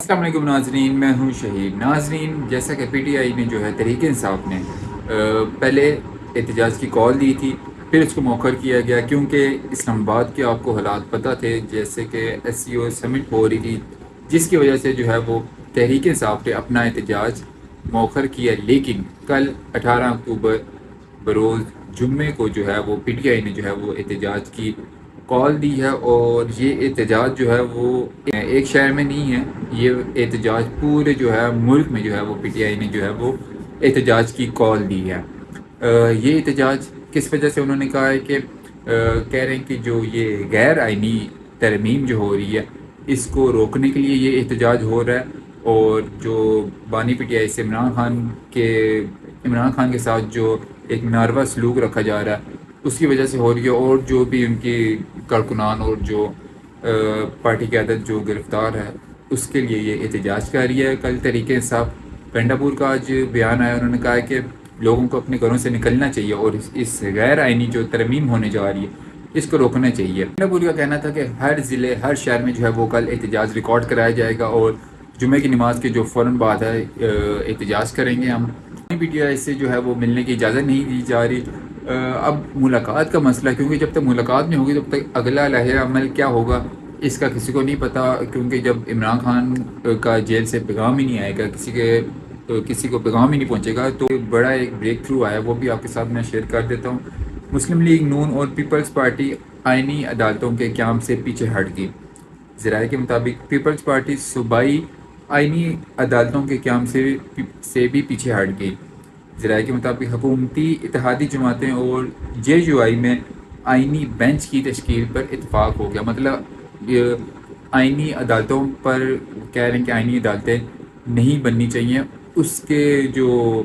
السلام علیکم ناظرین، میں ہوں شہید ناظرین۔ جیسا کہ پی ٹی آئی نے جو ہے تحریک انصاف نے پہلے احتجاج کی کال دی تھی، پھر اس کو مؤخر کیا گیا کیونکہ اسلام آباد کے آپ کو حالات پتہ تھے، جیسے کہ ایس سی او سمٹ ہو رہی تھی، جس کی وجہ سے جو ہے وہ تحریک انصاف نے اپنا احتجاج مؤخر کیا۔ لیکن کل 18 اکتوبر بروز جمعے کو جو ہے وہ پی ٹی آئی نے جو ہے وہ احتجاج کی کال دی ہے، اور یہ احتجاج جو ہے وہ ایک شہر میں نہیں ہے، یہ احتجاج پورے جو ہے ملک میں جو ہے وہ پی ٹی آئی نے جو ہے وہ احتجاج کی کال دی ہے۔ یہ احتجاج کس وجہ سے انہوں نے کہا ہے کہ کہہ رہے ہیں کہ جو یہ غیر آئینی ترمیم جو ہو رہی ہے اس کو روکنے کے لیے یہ احتجاج ہو رہا ہے، اور جو بانی پی ٹی آئی سے عمران خان کے ساتھ جو ایک ناروا سلوک رکھا جا رہا ہے اس کی وجہ سے ہو رہی ہے، اور جو بھی ان کی کارکنان اور جو پارٹی قیادت جو گرفتار ہے اس کے لیے یہ احتجاج کر رہی ہے۔ کل تحریک انصاف پنڈا پور کا آج بیان آیا، انہوں نے کہا ہے کہ لوگوں کو اپنے گھروں سے نکلنا چاہیے اور اس غیر آئینی جو ترمیم ہونے جا رہی ہے اس کو روکنا چاہیے۔ پنڈا پور کا کہنا تھا کہ ہر ضلع ہر شہر میں جو ہے وہ کل احتجاج ریکارڈ کرایا جائے گا، اور جمعے کی نماز کے جو فوراً بعد ہے احتجاج کریں گے ہم۔ پی ٹی آئی سے جو ہے وہ ملنے کی اجازت نہیں دی جا رہی۔ اب ملاقات کا مسئلہ، کیونکہ جب تک ملاقات نہیں ہوگی تب تک اگلا لائحہ عمل کیا ہوگا اس کا کسی کو نہیں پتا، کیونکہ جب عمران خان کا جیل سے پیغام ہی نہیں آئے گا، کسی کو پیغام ہی نہیں پہنچے گا، تو بڑا ایک بریک تھرو آیا، وہ بھی آپ کے ساتھ میں شیئر کر دیتا ہوں۔ مسلم لیگ نون اور پیپلز پارٹی آئینی عدالتوں کے قیام سے پیچھے ہٹ گئی۔ ذرائع کے مطابق پیپلز پارٹی صوبائی آئینی عدالتوں کے قیام سے بھی پیچھے ہٹ گئی۔ ذرائع کے مطابق حکومتی اتحادی جماعتیں اور جے یو آئی میں آئینی بینچ کی تشکیل پر اتفاق ہو گیا۔ مطلب یہ آئینی عدالتوں پر کہہ رہے ہیں کہ آئینی عدالتیں نہیں بننی چاہیے، اس کے جو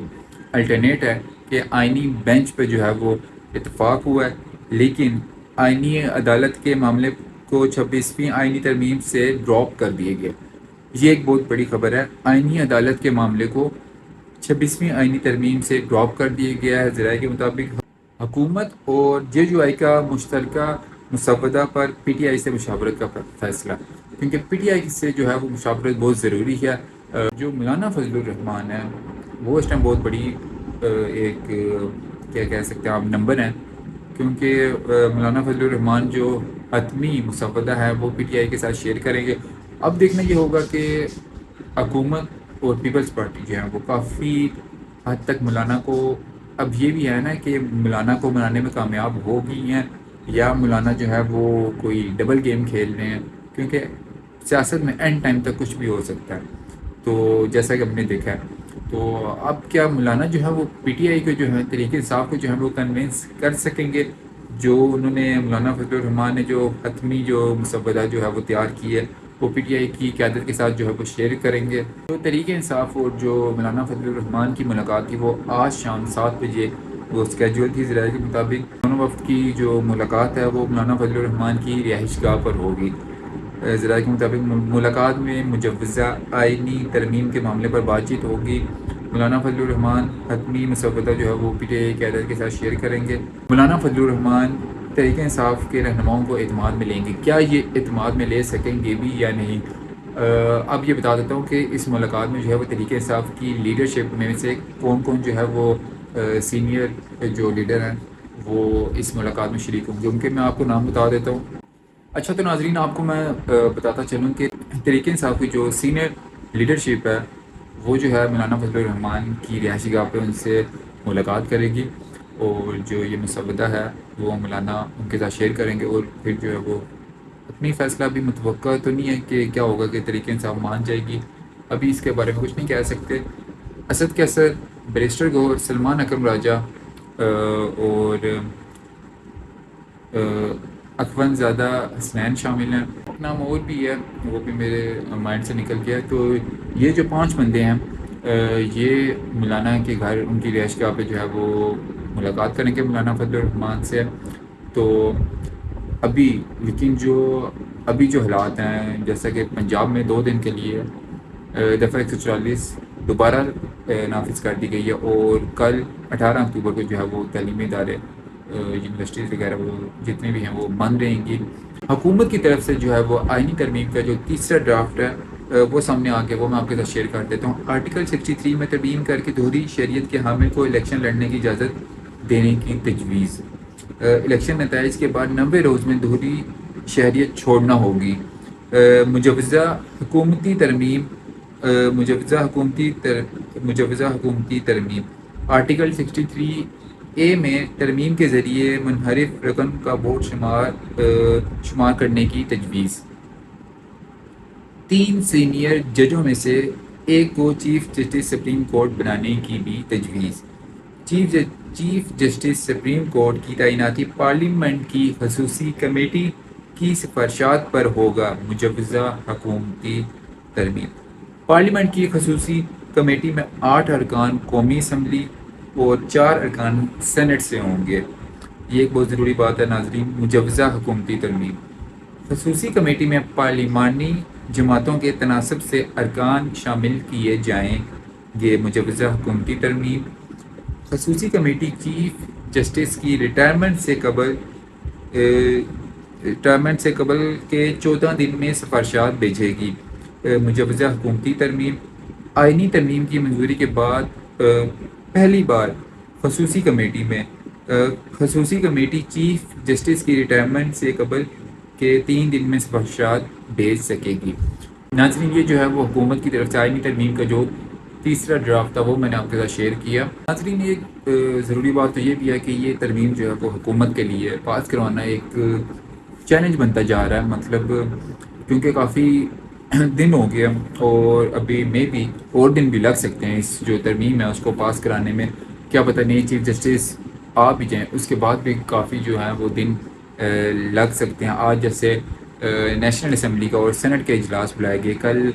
الٹرنیٹ ہے کہ آئینی بینچ پہ جو ہے وہ اتفاق ہوا ہے، لیکن آئینی عدالت کے معاملے کو 26ویں آئینی ترمیم سے ڈراپ کر دیے گئے۔ یہ ایک بہت بڑی خبر ہے، آئینی عدالت کے معاملے کو 26ویں آئینی ترمیم سے ڈراپ کر دیا گیا ہے۔ ذرائع کے مطابق حکومت اور جے یو آئی کا مشترکہ مسودہ پر پی ٹی آئی سے مشاورت کا فیصلہ، کیونکہ پی ٹی آئی سے جو ہے وہ مشاورت بہت ضروری ہے۔ جو مولانا فضل الرحمان ہے وہ اس ٹائم بہت بڑی ایک کیا کہہ سکتے ہیں آپ نمبر ہیں، کیونکہ مولانا فضل الرحمان جو حتمی مسودہ ہے وہ پی ٹی آئی کے ساتھ شیئر کریں گے۔ اب دیکھنا یہ ہوگا کہ حکومت اور پیپلز پارٹی جو ہے وہ کافی حد تک مولانا کو، اب یہ بھی ہے نا کہ مولانا کو منانے میں کامیاب ہو گئی ہیں، یا مولانا جو ہے وہ کوئی ڈبل گیم کھیل رہے ہیں، کیونکہ سیاست میں اینڈ ٹائم تک کچھ بھی ہو سکتا ہے، تو جیسا کہ ہم نے دیکھا ہے۔ تو اب کیا مولانا جو ہے وہ پی ٹی آئی کو جو ہے تحریک انصاف کو جو ہے وہ کنونس کر سکیں گے؟ جو انہوں نے مولانا فضل الرحمان نے جو حتمی جو مسودہ جو ہے وہ تیار کی ہے وہ پی ٹی آئی کی قیادت کے ساتھ جو ہے وہ شیئر کریں گے۔ جو تحریک انصاف اور جو مولانا فضل الرحمان کی ملاقات تھی وہ آج شام 7 بجے وہ اسکیجول تھی۔ ذرائع کے مطابق دونوں وفد کی جو ملاقات ہے وہ مولانا فضل الرحمان کی رہائش گاہ پر ہوگی۔ ذرائع کے مطابق ملاقات میں مجوزہ آئینی ترمیم کے معاملے پر بات چیت ہوگی۔ مولانا فضل الرحمان حتمی مسودہ جو ہے وہ پی ٹی آئی قیادت کے ساتھ شیئر کریں گے۔ مولانا فضل الرحمان تحریک انصاف کے رہنماؤں کو اعتماد میں لیں گے، کیا یہ اعتماد میں لے سکیں گے بھی یا نہیں؟ اب یہ بتا دیتا ہوں کہ اس ملاقات میں جو ہے وہ تحریک انصاف کی لیڈرشپ میں سے کون کون جو ہے وہ سینئر جو لیڈر ہیں وہ اس ملاقات میں شریک ہوں گے، ان کے میں آپ کو نام بتا دیتا ہوں۔ اچھا تو ناظرین، آپ کو میں بتاتا چلوں کہ تحریک انصاف کی جو سینئر لیڈرشپ ہے وہ جو ہے مولانا فضل الرحمان کی رہائشی گاہ پہ ان سے ملاقات کرے گی، اور جو یہ مسودہ ہے وہ مولانا ان کے ساتھ شیئر کریں گے، اور پھر جو ہے وہ اپنی فیصلہ بھی متوقع تو نہیں ہے کہ کیا ہوگا، کہ تحریک انصاف مان جائے گی، ابھی اس کے بارے میں کچھ نہیں کہہ سکتے۔ اسد کیسر، بیرسٹر گوہر، سلمان اکرم راجہ اور اخون زادہ حسنین شامل ہیں، ایک نام اور بھی ہے وہ بھی میرے مائنڈ سے نکل گیا۔ تو یہ جو 5 بندے ہیں یہ مولانا کے گھر ان کی رہائش گاہ پہ جو ہے وہ ملاقات کریں گے مولانا فضل الرحمان سے۔ تو ابھی لیکن جو حالات ہیں، جیسا کہ پنجاب میں 2 دن کے لیے دفعہ 144 دوبارہ نافذ کر دی گئی ہے، اور کل 18 اکتوبر کو جو ہے وہ تعلیمی ادارے یونیورسٹیز وغیرہ وہ جتنے بھی ہیں وہ بند رہیں گی۔ حکومت کی طرف سے جو ہے وہ آئینی ترمیم کا جو تیسرا ڈرافٹ ہے وہ سامنے آ کے وہ میں آپ کے ساتھ شیئر کر دیتا ہوں۔ آرٹیکل 63 میں ترمیم کر کے دوہری شہریت کے حامل کو الیکشن لڑنے کی اجازت دینے کی تجویز۔ الیکشن نتائج کے بعد 90 روز میں دوہری شہریت چھوڑنا ہوگی۔ مجوزہ حکومتی ترمیم مجوزہ حکومتی ترمیم آرٹیکل 63 اے میں ترمیم کے ذریعے منحرف رکن کا ووٹ شمار کرنے کی تجویز۔ 3 سینئر ججوں میں سے ایک کو چیف جسٹس سپریم کورٹ بنانے کی بھی تجویز۔ چیف جسٹس سپریم کورٹ کی تعیناتی پارلیمنٹ کی خصوصی کمیٹی کی سفارشات پر ہوگا۔ مجوزہ حکومتی ترمیم پارلیمنٹ کی خصوصی کمیٹی میں 8 ارکان قومی اسمبلی اور 4 ارکان سینٹ سے ہوں گے۔ یہ ایک بہت ضروری بات ہے ناظرین۔ مجوزہ حکومتی ترمیم خصوصی کمیٹی میں پارلیمانی جماعتوں کے تناسب سے ارکان شامل کیے جائیں گے۔ مجوزہ حکومتی ترمیم خصوصی کمیٹی چیف جسٹس کی ریٹائرمنٹ سے قبل کے 14 دن میں سفارشات بھیجے گی۔ مجوزہ حکومتی ترمیم آئینی ترمیم کی منظوری کے بعد پہلی بار خصوصی کمیٹی چیف جسٹس کی ریٹائرمنٹ سے قبل کے 3 دن میں سفارشات بھیج سکے گی۔ ناظرین یہ جو ہے وہ حکومت کی طرف سے آئینی ترمیم کا جو تیسرا ڈرافٹ تھا وہ میں نے آپ کے ساتھ شیئر کیا۔ ناظرین ایک ضروری بات تو یہ بھی ہے کہ یہ ترمیم جو ہے وہ حکومت کے لیے پاس کروانا ایک چیلنج بنتا جا رہا ہے، مطلب کیونکہ کافی دن ہو گیا اور ابھی میں بھی اور دن بھی لگ سکتے ہیں اس جو ترمیم ہے اس کو پاس کرانے میں۔ کیا پتہ نئی چیف جسٹس آ بھی جائیں، اس کے بعد بھی کافی جو ہے وہ دن لگ سکتے ہیں۔ آج جیسے نیشنل اسمبلی کا اور سینٹ کے اجلاس بلائے گئے، کل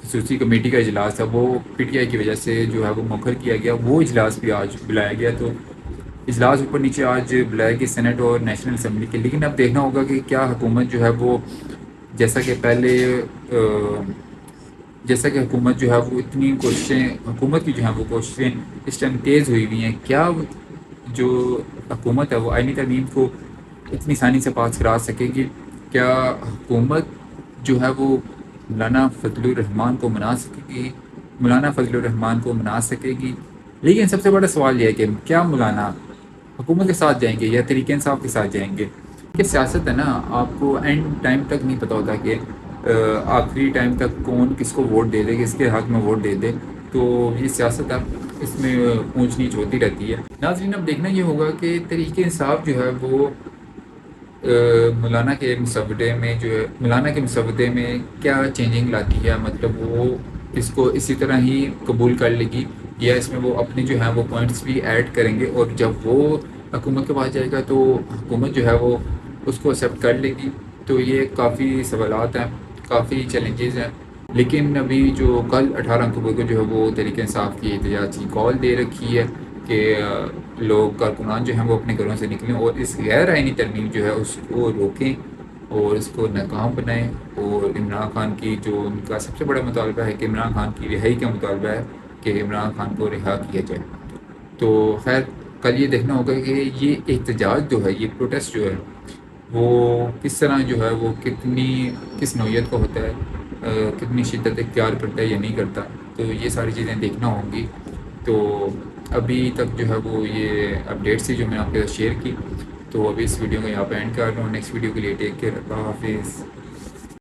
خصوصی کمیٹی کا اجلاس تھا، وہ پی ٹی آئی کی وجہ سے جو ہے وہ مؤخر کیا گیا، وہ اجلاس بھی آج بلایا گیا۔ تو اجلاس اوپر نیچے آج بلائے گئے سینٹ اور نیشنل اسمبلی کے، لیکن اب دیکھنا ہوگا کہ کیا حکومت جو ہے وہ جیسا کہ حکومت جو ہے وہ اتنی کوششیں حکومت کی جو ہے وہ کوششیں اس ٹائم تیز ہوئی ہوئی ہیں، کیا جو حکومت ہے وہ آئینی ترمیم کو اتنی آسانی سے پاس کرا سکے گی؟ کیا حکومت جو ہے وہ مولانا فضل الرحمان کو منا سکے گی؟ لیکن سب سے بڑا سوال یہ ہے کہ کیا مولانا حکومت کے ساتھ جائیں گے یا تحریک انصاف کے ساتھ جائیں گے؟ کہ سیاست ہے نا، آپ کو اینڈ ٹائم تک نہیں پتہ ہوتا کہ آخری ٹائم تک کون کس کو ووٹ دے دے، کس کے حق میں ووٹ دے دے۔ تو یہ سیاست ہے، اس میں اونچ نیچ ہوتی رہتی ہے۔ ناظرین اب دیکھنا یہ ہوگا کہ تحریک انصاف جو ہے وہ مولانا کے مسودے میں کیا چینجنگ لاتی ہے، مطلب وہ اس کو اسی طرح ہی قبول کر لے گی یا اس میں وہ اپنے جو ہیں وہ پوائنٹس بھی ایڈ کریں گے، اور جب وہ حکومت کے پاس جائے گا تو حکومت جو ہے وہ اس کو ایکسیپٹ کر لے گی۔ تو یہ کافی سوالات ہیں، کافی چیلنجز ہیں، لیکن ابھی جو کل 18 اکتوبر کو جو ہے وہ تحریک انصاف کی احتجاج کی کال دے رکھی ہے کہ لوگ کارکنان جو ہیں وہ اپنے گھروں سے نکلیں اور اس غیر آئینی ترمیم جو ہے اس کو روکیں اور اس کو ناکام بنائیں، اور عمران خان کی جو ان کا سب سے بڑا مطالبہ ہے کہ عمران خان کی رہائی کا مطالبہ ہے کہ عمران خان کو رہا کیا جائے۔ تو خیر کل یہ دیکھنا ہوگا کہ یہ احتجاج جو ہے، یہ پروٹیسٹ جو ہے وہ کس طرح جو ہے وہ کس نوعیت کا ہوتا ہے، کتنی شدت اختیار کرتا ہے یا نہیں کرتا، تو یہ ساری چیزیں دیکھنا ہوں گی۔ تو ابھی تک جو ہے وہ یہ اپڈیٹس تھی جو میں آپ کے ساتھ شیئر کی، تو ابھی اس ویڈیو کو یہاں پہ اینڈ کر رہا ہوں۔ نیکسٹ ویڈیو کے لیے ٹیک کیئر، اللہ حافظ۔